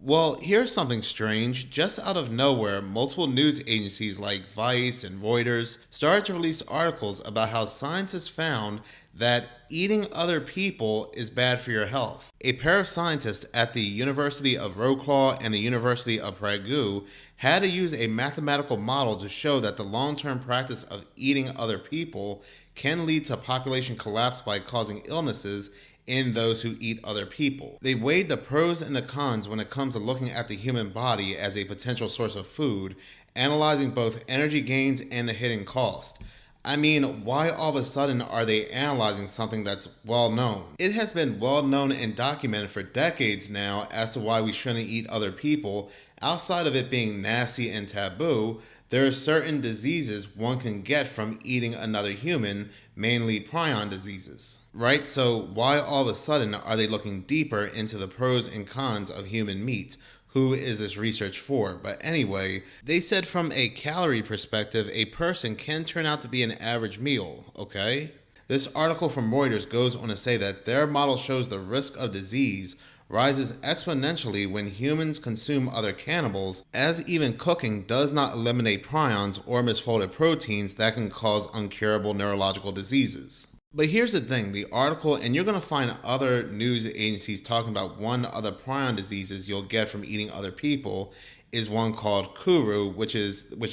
Well, here's something strange. Just out of nowhere, multiple news agencies like Vice and Reuters started to release articles about how scientists found that eating other people is bad for your health. A pair of scientists at the University of Wrocław and the University of Prague had to use a mathematical model to show that the long-term practice of eating other people can lead to population collapse by causing illnesses in those who eat other people. They weighed the pros and the cons when it comes to looking at the human body as a potential source of food, analyzing both energy gains and the hidden cost. I mean, why all of a sudden are they analyzing something that's well known? It has been well known and documented for decades now as to why we shouldn't eat other people. Outside of it being nasty and taboo, there are certain diseases one can get from eating another human, mainly prion diseases. Right? So why all of a sudden are they looking deeper into the pros and cons of human meat? Who is this research for? But anyway, they said from a calorie perspective, a person can turn out to be an average meal, okay? This article from Reuters goes on to say that their model shows the risk of disease rises exponentially when humans consume other cannibals, as even cooking does not eliminate prions or misfolded proteins that can cause incurable neurological diseases. But here's the thing, the article, and you're going to find other news agencies talking about one of the prion diseases you'll get from eating other people is one called kuru, which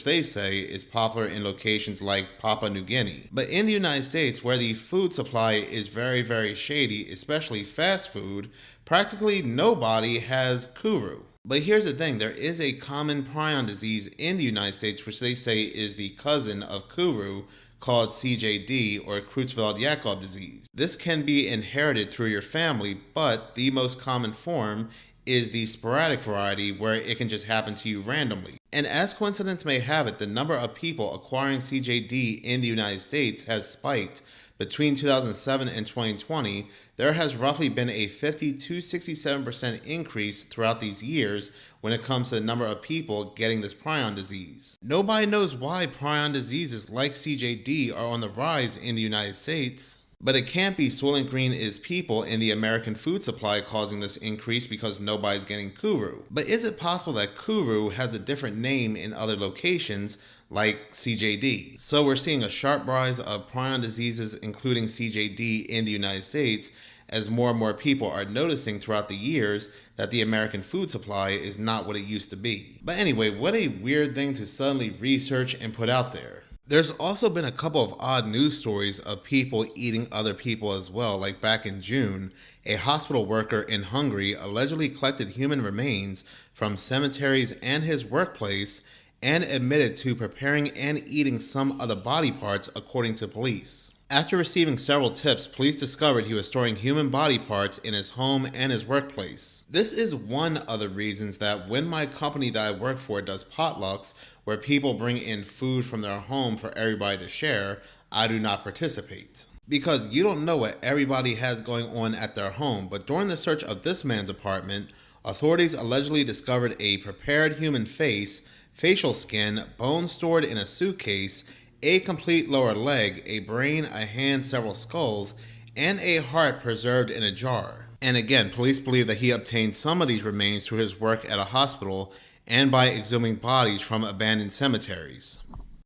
they say is popular in locations like Papua New Guinea. But in the United States, where the food supply is very, very shady, especially fast food, practically nobody has kuru. But here's the thing, there is a common prion disease in the United States which they say is the cousin of kuru, called CJD or Creutzfeldt-Jakob disease. This can be inherited through your family, but the most common form is the sporadic variety where it can just happen to you randomly. And as coincidence may have it, the number of people acquiring CJD in the United States has spiked. Between 2007 and 2020, there has roughly been a 50 to 67% increase throughout these years when it comes to the number of people getting this prion disease. Nobody knows why prion diseases like CJD are on the rise in the United States. But it can't be Soylent Green is people in the American food supply causing this increase because nobody's getting kuru. But is it possible that kuru has a different name in other locations like CJD? So we're seeing a sharp rise of prion diseases including CJD in the United States as more and more people are noticing throughout the years that the American food supply is not what it used to be. But anyway, what a weird thing to suddenly research and put out there. There's also been a couple of odd news stories of people eating other people as well. Like back in June, a hospital worker in Hungary allegedly collected human remains from cemeteries and his workplace and admitted to preparing and eating some of the body parts, according to police. After receiving several tips, police discovered he was storing human body parts in his home and his workplace. This is one of the reasons that when my company that I work for does potlucks, where people bring in food from their home for everybody to share, I do not participate. Because you don't know what everybody has going on at their home, but during the search of this man's apartment, authorities allegedly discovered a prepared human face, facial skin, bones stored in a suitcase, a complete lower leg, a brain, a hand, several skulls, and a heart preserved in a jar. And again, police believe that he obtained some of these remains through his work at a hospital and by exhuming bodies from abandoned cemeteries.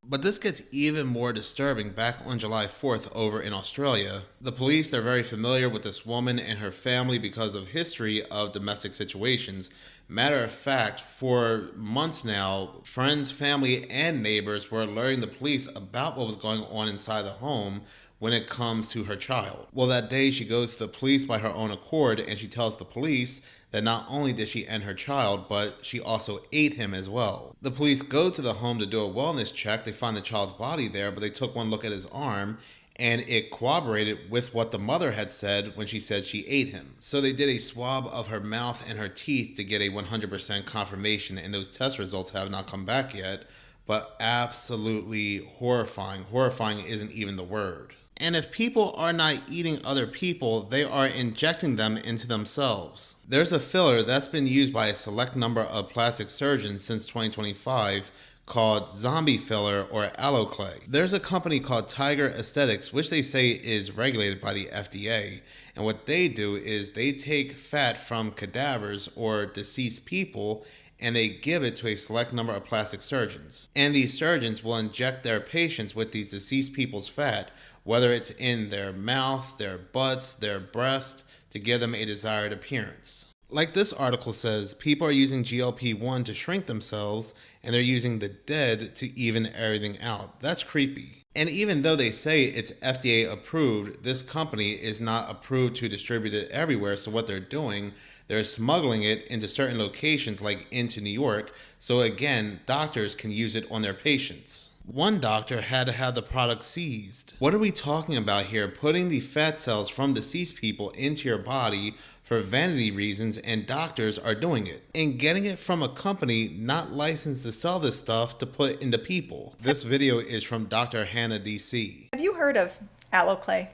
But this gets even more disturbing. Back on July 4th over in Australia, the police, they're very familiar with this woman and her family because of history of domestic situations. Matter of fact, for months now, friends, family, and neighbors were alerting the police about what was going on inside the home when it comes to her child. Well, that day she goes to the police by her own accord and she tells the police that not only did she end her child, but she also ate him as well. The police go to the home to do a wellness check. They find the child's body there, but they took one look at his arm and it corroborated with what the mother had said when she said she ate him. So they did a swab of her mouth and her teeth to get a 100% confirmation, and those test results have not come back yet, but absolutely horrifying. Horrifying isn't even the word. And if people are not eating other people, they are injecting them into themselves. There's a filler that's been used by a select number of plastic surgeons since 2025 called zombie filler or Alloclay. There's a company called Tiger Aesthetics, which they say is regulated by the FDA. And what they do is they take fat from cadavers or deceased people and they give it to a select number of plastic surgeons. And these surgeons will inject their patients with these deceased people's fat, whether it's in their mouth, their butts, their breast, to give them a desired appearance. Like this article says, people are using GLP-1 to shrink themselves, and they're using the dead to even everything out. That's creepy. And even though they say it's FDA approved, this company is not approved to distribute it everywhere. So what they're doing, they're smuggling it into certain locations like into New York. So again, doctors can use it on their patients. One doctor had to have the product seized. What are we talking about here? Putting the fat cells from deceased people into your body for vanity reasons, and doctors are doing it. And getting it from a company not licensed to sell this stuff to put into people. This video is from Dr. Hannah DC. Have you heard of Alloclay?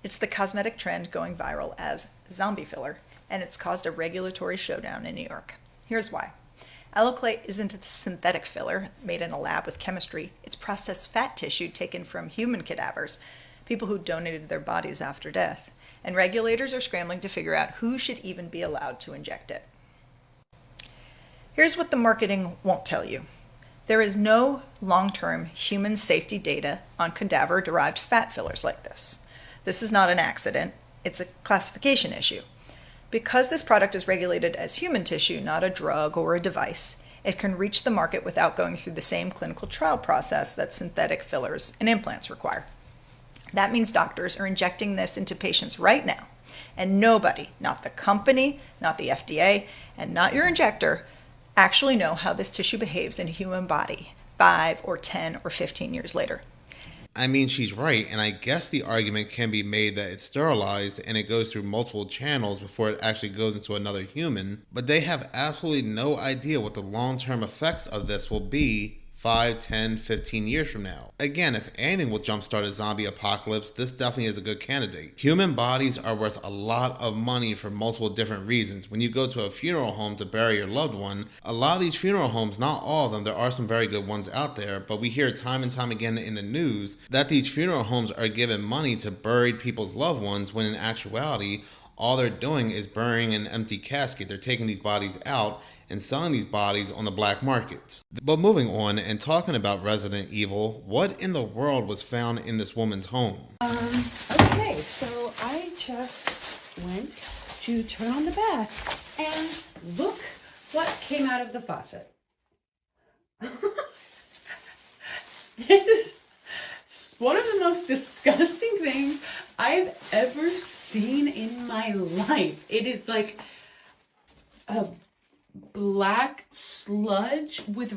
It's the cosmetic trend going viral as zombie filler, and it's caused a regulatory showdown in New York. Here's why. Alloclay isn't a synthetic filler made in a lab with chemistry. It's processed fat tissue taken from human cadavers, people who donated their bodies after death. And regulators are scrambling to figure out who should even be allowed to inject it. Here's what the marketing won't tell you. There is no long-term human safety data on cadaver-derived fat fillers like this. This is not an accident. It's a classification issue. Because this product is regulated as human tissue, not a drug or a device, it can reach the market without going through the same clinical trial process that synthetic fillers and implants require. That means doctors are injecting this into patients right now, and nobody, not the company, not the FDA, and not your injector, actually know how this tissue behaves in a human body 5 or 10 or 15 years later. I mean, she's right, and I guess the argument can be made that it's sterilized and it goes through multiple channels before it actually goes into another human, but they have absolutely no idea what the long-term effects of this will be 5, 10, 15 years from now. Again, if anything will jumpstart a zombie apocalypse, this definitely is a good candidate. Human bodies are worth a lot of money for multiple different reasons. When you go to a funeral home to bury your loved one, a lot of these funeral homes, not all of them, there are some very good ones out there, but we hear time and time again in the news that these funeral homes are giving money to buried people's loved ones when in actuality, all they're doing is burying an empty casket. They're taking these bodies out and selling these bodies on the black market. But moving on and talking about Resident Evil, what in the world was found in this woman's home? Okay, so I just went to turn on the bath and look what came out of the faucet. This is one of the most disgusting things I've ever seen in my life. It is like a black sludge with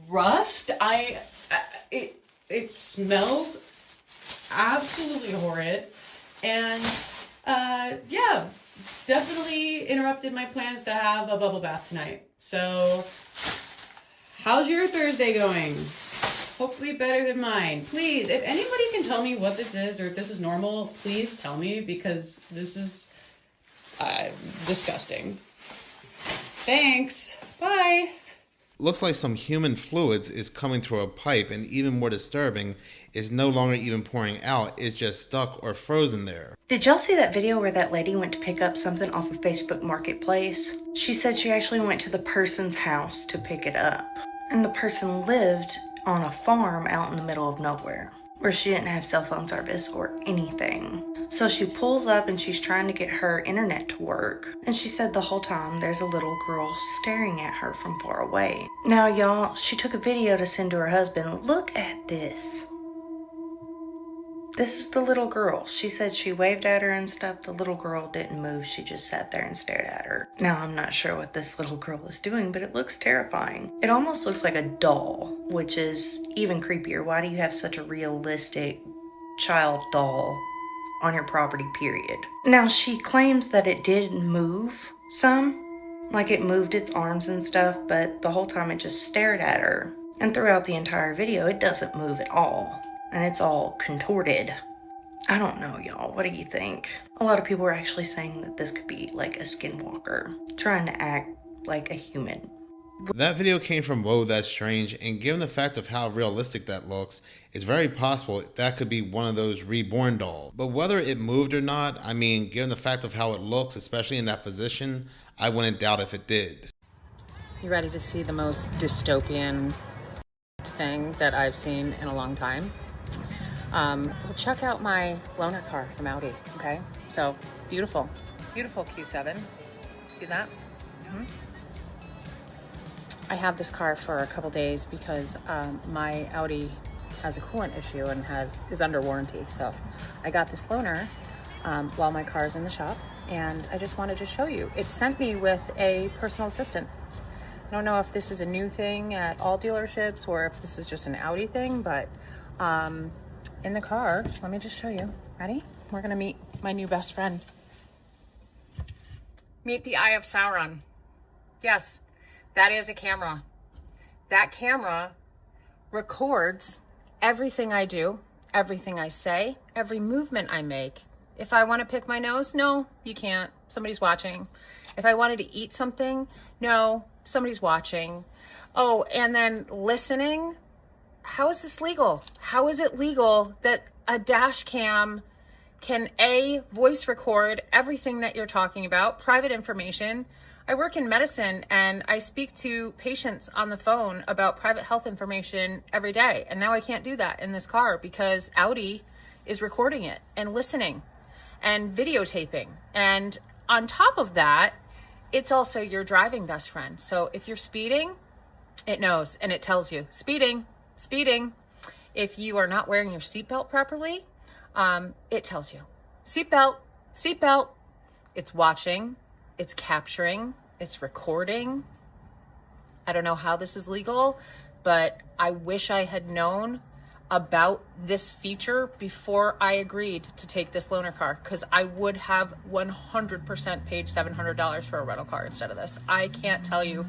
rust. It smells absolutely horrid, and yeah, definitely interrupted my plans to have a bubble bath tonight. So how's your Thursday going? Hopefully better than mine. Please, if anybody can tell me what this is or if this is normal, please tell me, because this is disgusting. Thanks. Bye. Looks like some human fluids is coming through a pipe, and even more disturbing is no longer even pouring out, it's just stuck or frozen there. Did y'all see that video where that lady went to pick up something off of Facebook Marketplace? She said she actually went to the person's house to pick it up, and the person lived on a farm out in the middle of nowhere where she didn't have cell phone service or anything. So she pulls up and she's trying to get her internet to work. And she said the whole time there's a little girl staring at her from far away. Now y'all, she took a video to send to her husband. Look at this. This is the little girl. She said she waved at her and stuff. The little girl didn't move. She just sat there and stared at her. Now, I'm not sure what this little girl is doing, but it looks terrifying. It almost looks like a doll, which is even creepier. Why do you have such a realistic child doll on your property, period? Now, she claims that it did move some, like it moved its arms and stuff, but the whole time it just stared at her. And throughout the entire video, it doesn't move at all. And it's all contorted. I don't know, y'all. What do you think? A lot of people are actually saying that this could be like a skinwalker trying to act like a human That video came from Whoa, That's Strange, and given the fact of how realistic that looks, it's very possible that could be one of those reborn dolls. But whether it moved or not, I mean, given the fact of how it looks, especially in that position, I wouldn't doubt if it did. You ready to see the most dystopian thing that I've seen in a long time? Well, check out my loaner car from Audi, okay? So, beautiful, beautiful Q7. See that? I have this car for a couple days because my Audi has a coolant issue and is under warranty. So I got this loaner while my car's in the shop, and I just wanted to show you. It sent me with a personal assistant. I don't know if this is a new thing at all dealerships or if this is just an Audi thing, but in the car, let me just show you. Ready? We're gonna meet my new best friend. Meet the Eye of Sauron. Yes, that is a camera. That camera records everything I do, everything I say, every movement I make. If I want to pick my nose, no, you can't. Somebody's watching. If I wanted to eat something, no, somebody's watching. Oh, and then listening. How is this legal? How is it legal that a dash cam can voice record everything that you're talking about, private information? I work in medicine and I speak to patients on the phone about private health information every day. And now I can't do that in this car because Audi is recording it and listening and videotaping. And on top of that, it's also your driving best friend. So if you're speeding, it knows and it tells you, speeding, speeding. If you are not wearing your seatbelt properly, it tells you, seatbelt, seatbelt. It's watching. It's capturing, it's recording. I don't know how this is legal, but I wish I had known about this feature before I agreed to take this loaner car, because I would have 100% paid $700 for a rental car instead of this. I can't tell you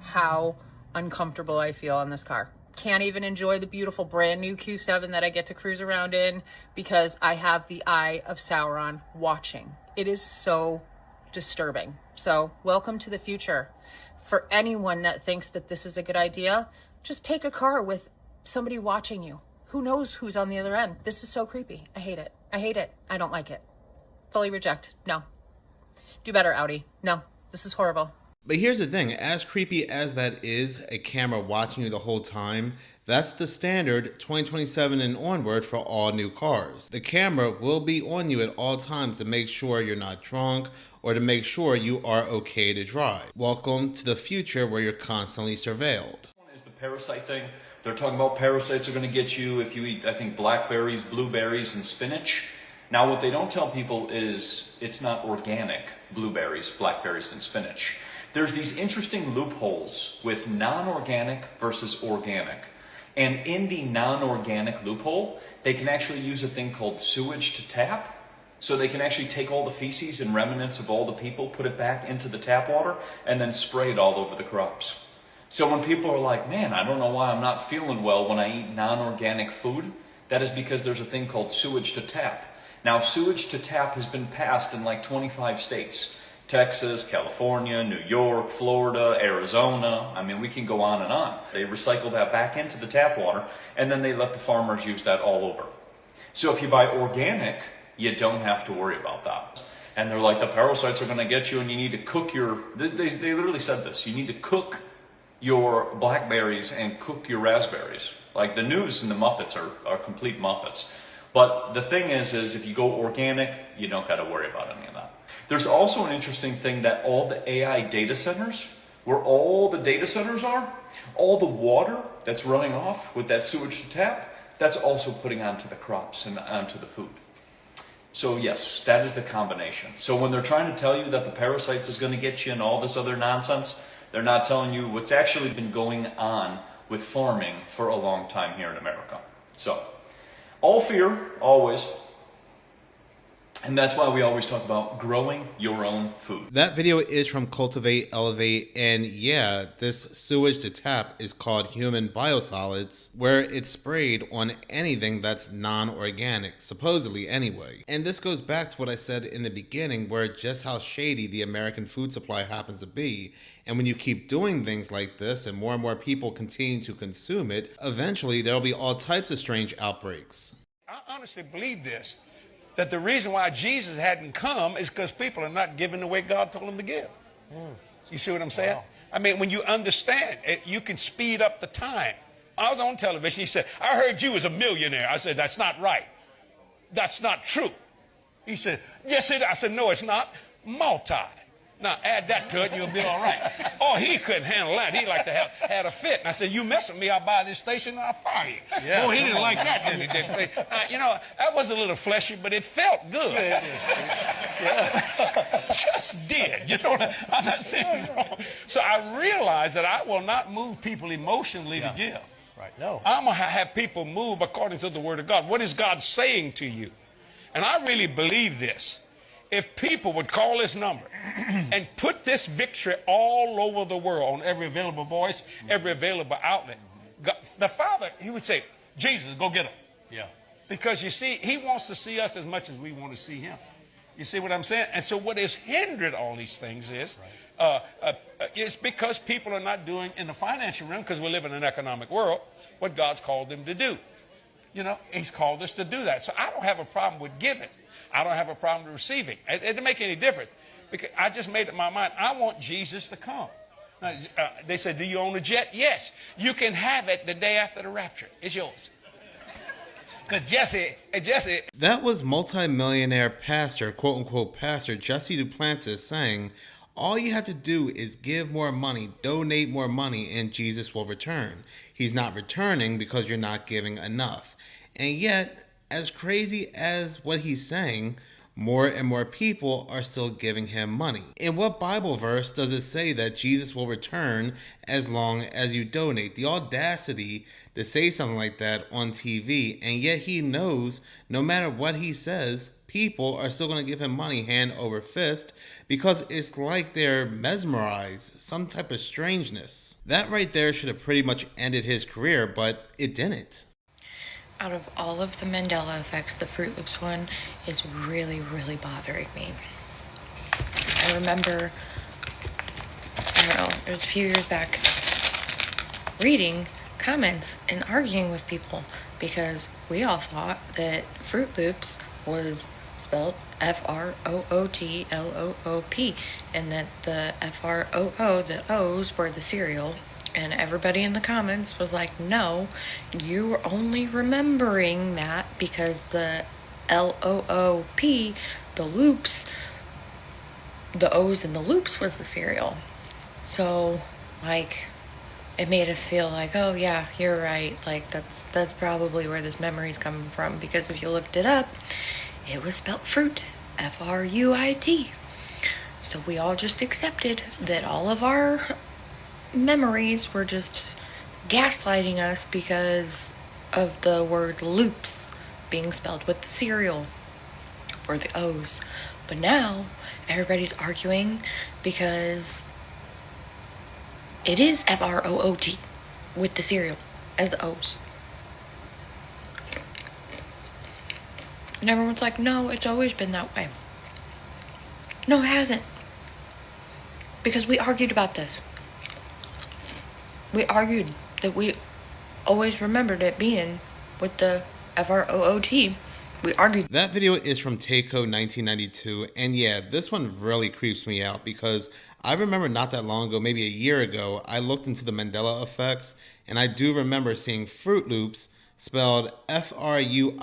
how uncomfortable I feel in this car. Can't even enjoy the beautiful brand new Q7 that I get to cruise around in because I have the Eye of Sauron watching. It is so disturbing. So welcome to the future. For anyone that thinks that this is a good idea, just take a car with somebody watching you. Who knows who's on the other end? This is so creepy. I hate it. I hate it. I don't like it. Fully reject. No. Do better, Audi. No, this is horrible. But here's the thing, as creepy as that is, a camera watching you the whole time, that's the standard 2027 and onward for all new cars. The camera will be on you at all times to make sure you're not drunk or to make sure you are okay to drive. Welcome to the future where you're constantly surveilled. One is the parasite thing. They're talking about parasites are going to get you if you eat, I think, blackberries, blueberries, and spinach. Now, what they don't tell people is it's not organic blueberries, blackberries, and spinach. There's these interesting loopholes with non-organic versus organic. And in the non-organic loophole, they can actually use a thing called sewage to tap. So they can actually take all the feces and remnants of all the people, put it back into the tap water, and then spray it all over the crops. So when people are like, man, I don't know why I'm not feeling well when I eat non-organic food, that is because there's a thing called sewage to tap. Now, sewage to tap has been passed in like 25 states. Texas, California, New York, Florida, Arizona. I mean, we can go on and on. They recycle that back into the tap water, and then they let the farmers use that all over. So if you buy organic, you don't have to worry about that. And they're like, the parasites are going to get you, and you need to cook your... They literally said this. You need to cook your blackberries and cook your raspberries. Like, the news and the Muppets are complete Muppets. But the thing is if you go organic, you don't got to worry about any of that. There's also an interesting thing that all the AI data centers, where all the data centers are, all the water that's running off with that sewage to tap, that's also putting onto the crops and onto the food. So yes, that is the combination. So when they're trying to tell you that the parasites is going to get you and all this other nonsense, they're not telling you what's actually been going on with farming for a long time here in America. So, all fear, always. And that's why we always talk about growing your own food. That video is from Cultivate, Elevate, and yeah, this sewage to tap is called human biosolids, where it's sprayed on anything that's non-organic, supposedly anyway. And this goes back to what I said in the beginning, where just how shady the American food supply happens to be. And when you keep doing things like this and more people continue to consume it, eventually there'll be all types of strange outbreaks. I honestly believe this, that the reason why Jesus hadn't come is because people are not giving the way God told them to give. You see what I'm saying? Wow. I mean, when you understand it, you can speed up the time. I was on television. He said, I heard you was a millionaire. I said, that's not right. That's not true. He said, yes, it is. I said, no, it's not. Multi. Now, add that to it, and you'll be all right. Oh, he couldn't handle that. He like to have had a fit. And I said, you mess with me, I'll buy this station and I'll fire you. Yeah, oh, he didn't like that, did he? You know, that was a little fleshy, but it felt good. Yeah. Just did. You know, I'm not saying it's wrong. So I realized that I will not move people emotionally to give. Right. No. I'm going to have people move according to the Word of God. What is God saying to you? And I really believe this. If people would call this number and put this victory all over the world on every available voice, every available outlet, God, the Father, he would say, Jesus, go get him. Yeah. Because you see, he wants to see us as much as we want to see him. You see what I'm saying? And so what has hindered all these things is, it's because people are not doing in the financial realm, because we live in an economic world, what God's called them to do. You know, he's called us to do that. So I don't have a problem with giving. I don't have a problem with receiving. It doesn't make any difference. Because I just made up my mind. I want Jesus to come. Now, they said, do you own a jet? Yes. You can have it the day after the rapture. It's yours. Because Jesse. That was multi-millionaire pastor, quote-unquote pastor, Jesse Duplantis saying, all you have to do is give more money, donate more money, and Jesus will return. He's not returning because you're not giving enough. And yet, as crazy as what he's saying, more and more people are still giving him money. In what Bible verse does it say that Jesus will return as long as you donate? The audacity to say something like that on TV, and yet he knows no matter what he says, people are still going to give him money hand over fist because it's like they're mesmerized, some type of strangeness. That right there should have pretty much ended his career, but it didn't. Out of all of the Mandela effects, the Fruit Loops one is really, really bothering me. I remember, I don't know, it was a few years back, reading comments and arguing with people because we all thought that Fruit Loops was spelled F-R-O-O-T-L-O-O-P, and that the F-R-O-O, the O's were the cereal. And everybody in the comments was like, no, you were only remembering that because the L-O-O-P, the loops, the O's in the loops was the cereal. So, like, it made us feel like, oh yeah, you're right. Like, that's probably where this memory's coming from. Because if you looked it up, it was spelled fruit, F-R-U-I-T. So we all just accepted that all of our memories were just gaslighting us because of the word loops being spelled with the cereal for the O's. But now everybody's arguing because it is F-R-O-O-T with the cereal as the O's. And everyone's like, no, it's always been that way. No, it hasn't. Because we argued about this. We argued that we always remembered it being with the F-R-O-O-T. We argued. That video is from Takeo 1992, and yeah, this one really creeps me out because I remember not that long ago, maybe a year ago, I looked into the Mandela effects, and I do remember seeing Fruit Loops spelled F-R-U-I-T-L-O-O-P-S,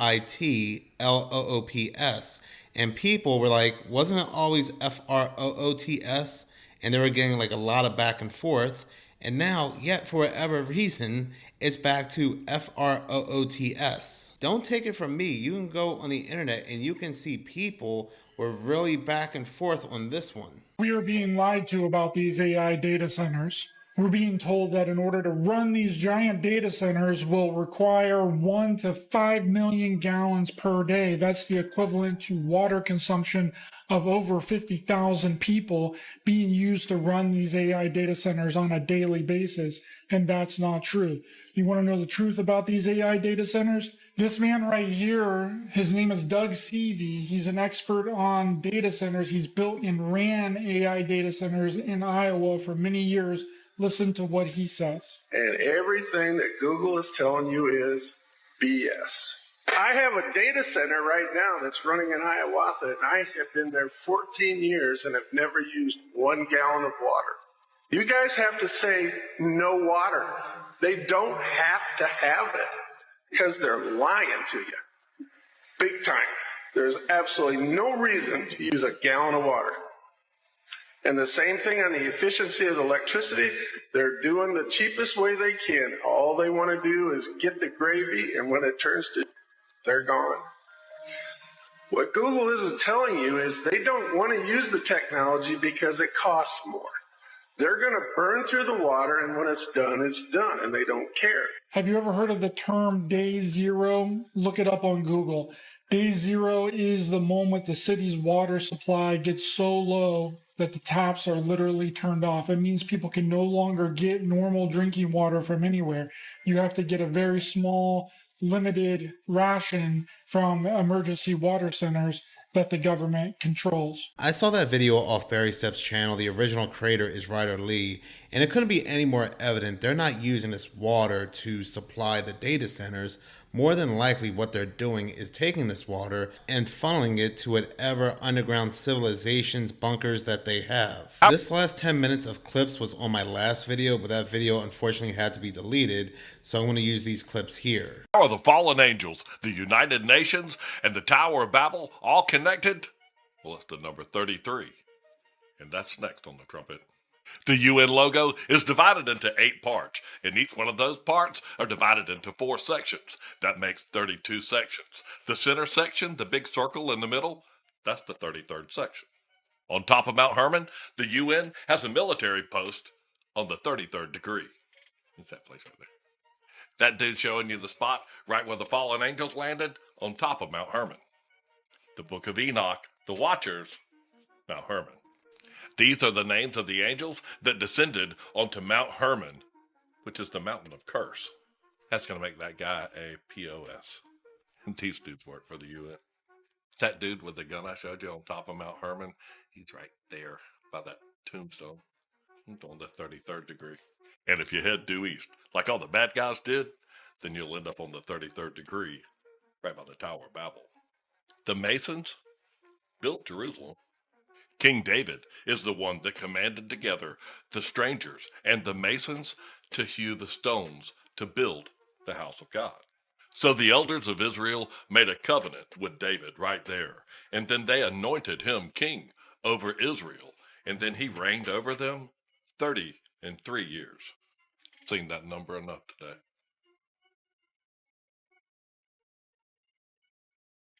and people were like, wasn't it always F-R-O-O-T-S? And they were getting like a lot of back and forth. And now, yet for whatever reason, it's back to F-R-O-O-T-S. Don't take it from me. You can go on the internet and you can see people were really back and forth on this one. We are being lied to about these AI data centers. We're being told that in order to run these giant data centers will require 1 to 5 million gallons per day. That's the equivalent to water consumption of over 50,000 people being used to run these AI data centers on a daily basis. And that's not true. You want to know the truth about these AI data centers? This man right here, his name is Doug Seavey. He's an expert on data centers. He's built and ran AI data centers in Iowa for many years. Listen to what he says. And everything that Google is telling you is BS. I have a data center right now that's running in Hiawatha, and I have been there 14 years and have never used 1 gallon of water. You guys have to say no water. They don't have to have it because they're lying to you. Big time. There's absolutely no reason to use a gallon of water. And the same thing on the efficiency of the electricity. They're doing the cheapest way they can. All they want to do is get the gravy, and when it turns to, they're gone. What Google isn't telling you is they don't want to use the technology because it costs more. They're going to burn through the water, and when it's done, and they don't care. Have you ever heard of the term day zero? Look it up on Google. Day zero is the moment the city's water supply gets so low that the taps are literally turned off. It means people can no longer get normal drinking water from anywhere. You have to get a very small, limited ration from emergency water centers that the government controls. I saw that video off Barry Stepp's channel. The original creator is Ryder Lee, and it couldn't be any more evident they're not using this water to supply the data centers. More than likely what they're doing is taking this water and funneling it to whatever underground civilizations bunkers that they have. This last 10 minutes of clips was on my last video, but that video unfortunately had to be deleted, so I'm going to use these clips here. Are the fallen angels, the United Nations, and the Tower of Babel all connected? Well, it's the number 33, and that's next on the trumpet. The UN logo is divided into 8 parts, and each one of those parts are divided into 4 sections. That makes 32 sections. The center section, the big circle in the middle, that's the 33rd section. On top of Mount Hermon, the UN has a military post on the 33rd degree. It's that place over there. That dude showing you the spot right where the fallen angels landed, on top of Mount Hermon. The Book of Enoch, the Watchers, Mount Hermon. These are the names of the angels that descended onto Mount Hermon, which is the mountain of curse. That's going to make that guy a POS. And these dudes work for the UN. That dude with the gun I showed you on top of Mount Hermon, he's right there by that tombstone. It's on the 33rd degree. And if you head due east, like all the bad guys did, then you'll end up on the 33rd degree, right by the Tower of Babel. The Masons built Jerusalem. King David is the one that commanded together the strangers and the masons to hew the stones to build the house of God. So the elders of Israel made a covenant with David right there, and then they anointed him king over Israel, and then he reigned over them 33 years. Seen that number enough today.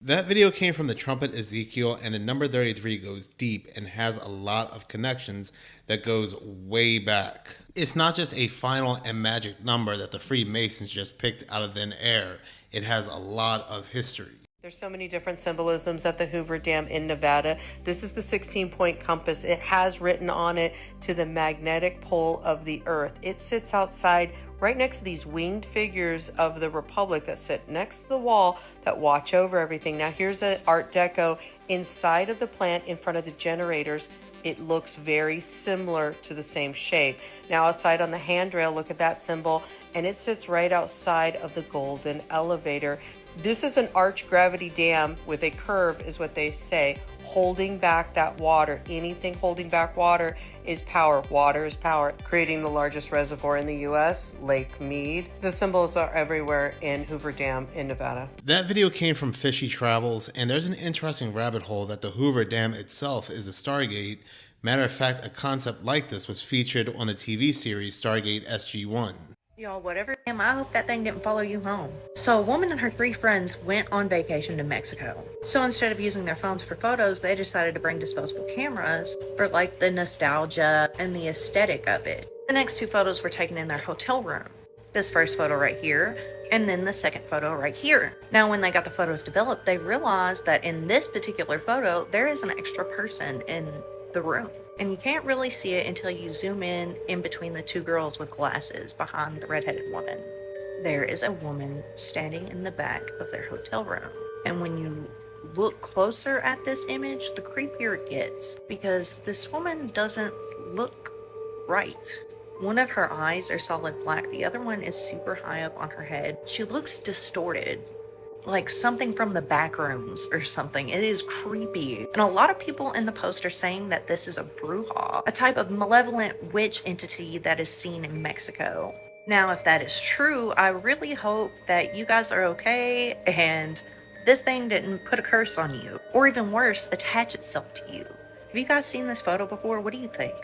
That video came from the trumpet Ezekiel, and the number 33 goes deep and has a lot of connections that goes way back. It's not just a final and magic number that the Freemasons just picked out of thin air. It has a lot of history. There's so many different symbolisms at the Hoover Dam in Nevada. This is the 16-point compass. It has written on it to the magnetic pole of the earth. It sits outside right next to these winged figures of the Republic that sit next to the wall that watch over everything. Now here's an Art Deco inside of the plant in front of the generators. It looks very similar to the same shape. Now outside on the handrail, look at that symbol, and it sits right outside of the golden elevator. This is an arch gravity dam with a curve, is what they say, holding back that water. Anything holding back water is power. Water is power. Creating the largest reservoir in the U.S., Lake Mead. The symbols are everywhere in Hoover Dam in Nevada. That video came from Fishy Travels, and there's an interesting rabbit hole that the Hoover Dam itself is a Stargate. Matter of fact, a concept like this was featured on the TV series Stargate SG-1. Y'all, whatever. I hope that thing didn't follow you home. So a woman and her 3 friends went on vacation to Mexico. So instead of using their phones for photos, they decided to bring disposable cameras for like the nostalgia and the aesthetic of it. The next two photos were taken in their hotel room. This first photo right here, and then the second photo right here. Now, when they got the photos developed, they realized that in this particular photo, there is an extra person in the room. And you can't really see it until you zoom in between the two girls with glasses behind the redheaded woman. There is a woman standing in the back of their hotel room. And when you look closer at this image, the creepier it gets, because this woman doesn't look right. One of her eyes are solid black, the other one is super high up on her head. She looks distorted, like something from the back rooms or something. It is creepy. And a lot of people in the post are saying that this is a bruja, a type of malevolent witch entity that is seen in Mexico. Now, if that is true, I really hope that you guys are okay and this thing didn't put a curse on you, or even worse, attach itself to you. Have you guys seen this photo before? What do you think?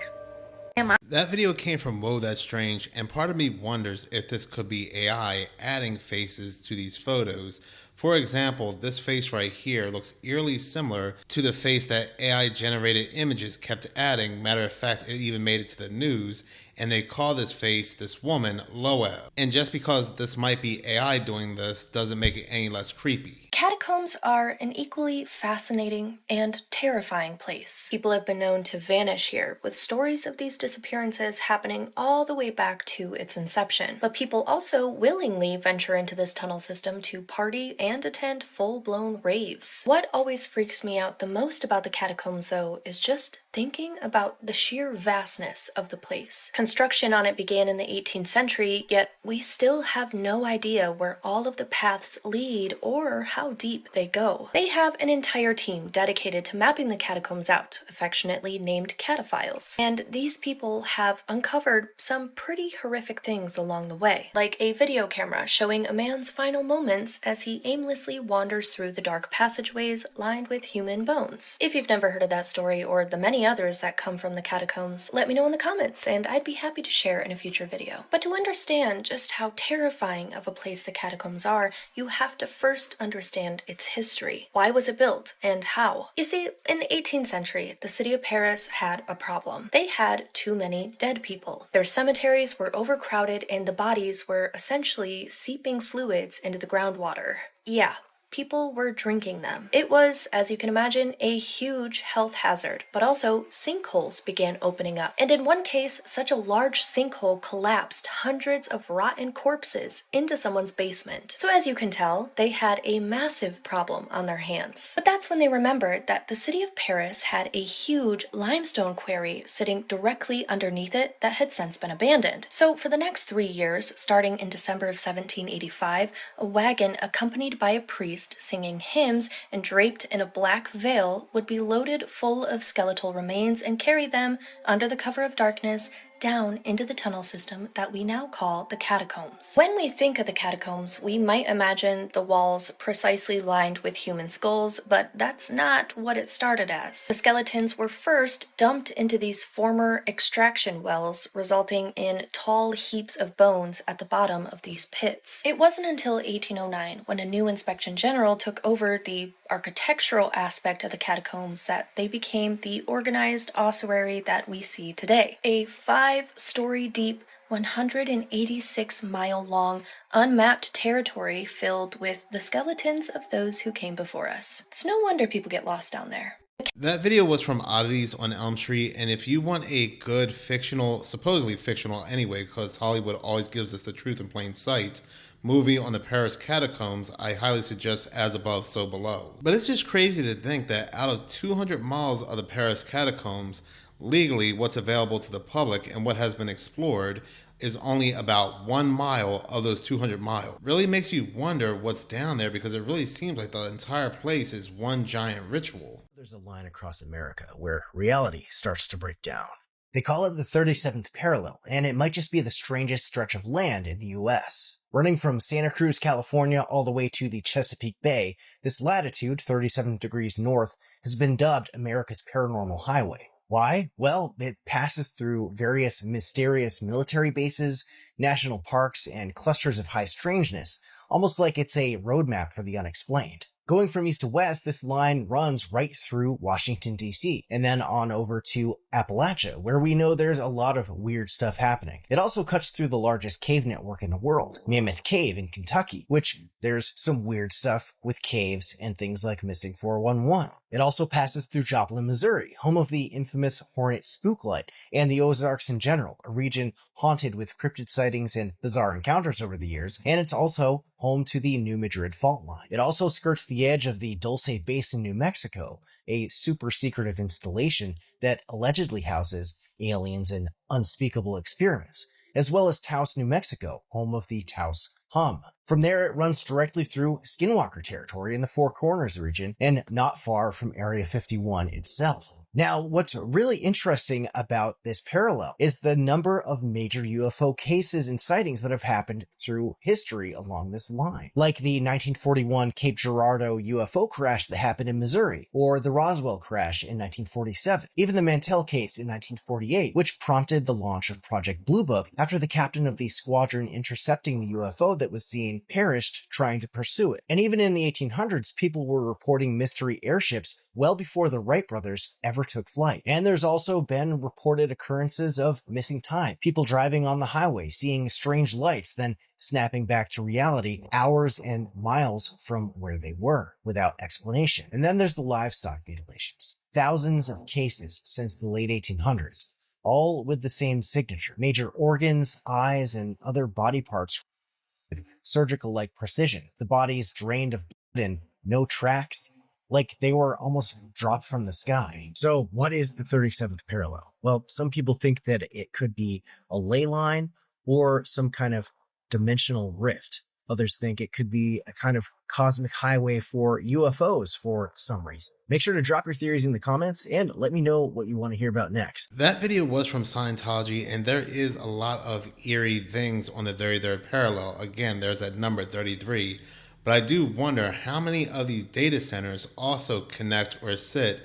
That video came from Whoa That's Strange, and part of me wonders if this could be AI adding faces to these photos. For example, this face right here looks eerily similar to the face that AI generated images kept adding. Matter of fact, it even made it to the news, and they call this face, this woman, Loeb. And just because this might be AI doing this doesn't make it any less creepy. Catacombs are an equally fascinating and terrifying place. People have been known to vanish here, with stories of these disappearances happening all the way back to its inception. But people also willingly venture into this tunnel system to party and attend full-blown raves. What always freaks me out the most about the catacombs, though, is just thinking about the sheer vastness of the place. Construction on it began in the 18th century, yet we still have no idea where all of the paths lead or how deep they go. They have an entire team dedicated to mapping the catacombs out, affectionately named cataphiles. And these people have uncovered some pretty horrific things along the way, like a video camera showing a man's final moments as he aimlessly wanders through the dark passageways lined with human bones. If you've never heard of that story or the many others that come from the catacombs, let me know in the comments and I'd be happy to share in a future video. But to understand just how terrifying of a place the catacombs are, you have to first understand its history. Why was it built and how? You see, in the 18th century, the city of Paris had a problem. They had too many dead people. Their cemeteries were overcrowded and the bodies were essentially seeping fluids into the groundwater. Yeah. People were drinking them. It was, as you can imagine, a huge health hazard, but also sinkholes began opening up. And in one case, such a large sinkhole collapsed hundreds of rotten corpses into someone's basement. So as you can tell, they had a massive problem on their hands. But that's when they remembered that the city of Paris had a huge limestone quarry sitting directly underneath it that had since been abandoned. So for the next 3 years, starting in December of 1785, a wagon accompanied by a priest singing hymns and draped in a black veil would be loaded full of skeletal remains and carry them under the cover of darkness down into the tunnel system that we now call the catacombs. When we think of the catacombs, we might imagine the walls precisely lined with human skulls, but that's not what it started as. The skeletons were first dumped into these former extraction wells, resulting in tall heaps of bones at the bottom of these pits. It wasn't until 1809, when a new inspection general took over the architectural aspect of the catacombs, that they became the organized ossuary that we see today. A 5-story deep, 186-mile long, unmapped territory filled with the skeletons of those who came before us. It's no wonder people get lost down there. That video was from Oddities on Elm Street, and if you want a good fictional, supposedly fictional anyway, because Hollywood always gives us the truth in plain sight, movie on the Paris catacombs, I highly suggest As Above, So Below. But it's just crazy to think that out of 200 miles of the Paris catacombs, legally what's available to the public and what has been explored is only about 1 mile of those 200 miles. Really makes you wonder what's down there, because it really seems like the entire place is one giant ritual. There's a line across America where reality starts to break down. They call it the 37th parallel, and it might just be the strangest stretch of land in the US. Running from Santa Cruz, California, all the way to the Chesapeake Bay, this latitude, 37 degrees north, has been dubbed America's Paranormal Highway. Why? Well, it passes through various mysterious military bases, national parks, and clusters of high strangeness, almost like it's a roadmap for the unexplained. Going from east to west, this line runs right through Washington, D.C., and then on over to Appalachia, where we know there's a lot of weird stuff happening. It also cuts through the largest cave network in the world, Mammoth Cave in Kentucky, which there's some weird stuff with caves and things like Missing 411. It also passes through Joplin, Missouri, home of the infamous Hornet Spooklight, and the Ozarks in general, a region haunted with cryptid sightings and bizarre encounters over the years, and it's also home to the New Madrid Fault Line. It also skirts the edge of the Dulce Basin, New Mexico, a super secretive installation that allegedly houses aliens and unspeakable experiments, as well as Taos, New Mexico, home of the Taos Hum. From there, it runs directly through Skinwalker territory in the Four Corners region and not far from Area 51 itself. Now, what's really interesting about this parallel is the number of major UFO cases and sightings that have happened through history along this line, like the 1941 Cape Girardeau UFO crash that happened in Missouri, or the Roswell crash in 1947, even the Mantell case in 1948, which prompted the launch of Project Blue Book after the captain of the squadron intercepting the UFO that was seen perished trying to pursue it. And even in the 1800s, people were reporting mystery airships well before the Wright brothers ever took flight. And there's also been reported occurrences of missing time, people driving on the highway, seeing strange lights, then snapping back to reality hours and miles from where they were without explanation. And then there's the livestock mutilations. Thousands of cases since the late 1800s, all with the same signature. Major organs, eyes, and other body parts with surgical-like precision. The bodies drained of blood and no tracks, like they were almost dropped from the sky. So what is the 37th parallel? Well, some people think that it could be a ley line or some kind of dimensional rift. Others think it could be a kind of cosmic highway for UFOs for some reason. Make sure to drop your theories in the comments and let me know what you want to hear about next. That video was from Scientology, and there is a lot of eerie things on the 33rd parallel. Again, there's that number 33. But I do wonder how many of these data centers also connect or sit